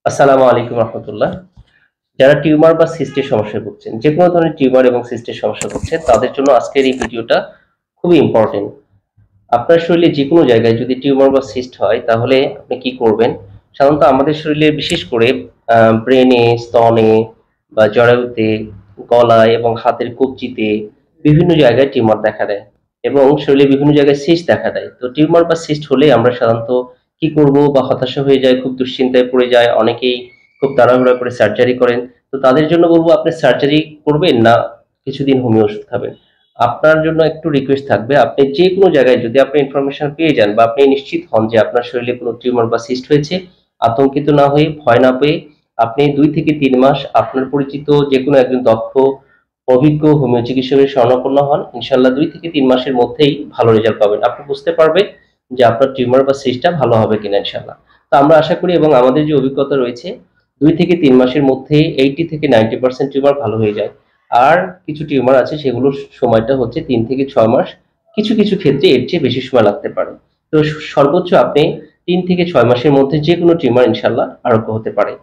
আসসালামু আলাইকুম রহমতুল্লাহ। যারা টিউমার বা সিস্টের সমস্যায় ভুগছেন, যে কোনো ধরনের টিউমার এবং সিস্টের সমস্যা ভুগছেন, তাদের জন্য আজকের এই ভিডিওটা খুবই ইম্পর্টেন্ট। আপনার শরীরে যে কোনো জায়গায় যদি টিউমার বা সিস্ট হয়, তাহলে আপনি কি করবেন? সাধারণত আমাদের শরীরে বিশেষ করে ব্রেনে, স্তনে বা জরায়ুতে, গলায় এবং হাতের কবজিতে বিভিন্ন জায়গায় টিউমার দেখা দেয় এবং শরীরে বিভিন্ন জায়গায় সিস্ট দেখা দেয়। তো টিউমার বা সিস্ট হলে আমরা সাধারণত কি করব বা হতাশা হয়ে যায়, খুব দুশ্চিন্তায় পড়ে যায়। অনেকেই খুব তাড়াহুড়া করে সার্জারি করেন। তো তাদের জন্য বলব, আপনি সার্জারি করবেন না কিছুদিন হোমিও ওষুধ খাবেন। আপনার জন্য একটু রিকোয়েস্ট থাকবে, আপনি যেকোনো জায়গায় যদি আপনি ইনফরমেশন পেয়ে যান বা আপনি নিশ্চিত হন যে আপনার শরীরে কোনো টিউমার বা সিস্ট হয়েছে, আতঙ্কিত না হয়ে, ভয় না পেয়ে আপনি ২ থেকে ৩ মাস আপনার পরিচিত যেকোনো একজন দক্ষ, অভিজ্ঞ হোমিও চিকিৎসকের শরণাপন্ন হন। ইনশাআল্লাহ ২ থেকে ৩ মাসের মধ্যেই ভালো রেজাল্ট পাবেন। আপনি বুঝতে পারবেন যে আপনার টিউমার বা সিস্টটা ভালো হবে কিনা ইনশাআল্লাহ। তো আমরা আশা করি এবং আমাদের যে অভিজ্ঞতা রয়েছে, ২ থেকে ৩ মাসের মধ্যেই ৮০ থেকে 90% টিউমার ভালো হয়ে যায়। আর কিছু টিউমার আছে সেগুলোর সময়টা হচ্ছে ৩ থেকে ৬ মাস। কিছু, কিছু ক্ষেত্রে এর চেয়ে বেশি সময় লাগতে পারে। তো সর্বোচ্চ আপনি ৩ থেকে ৬ মাসের মধ্যে যেকোনো টিউমার ইনশাআল্লাহ আরোগ্য হতে পারে।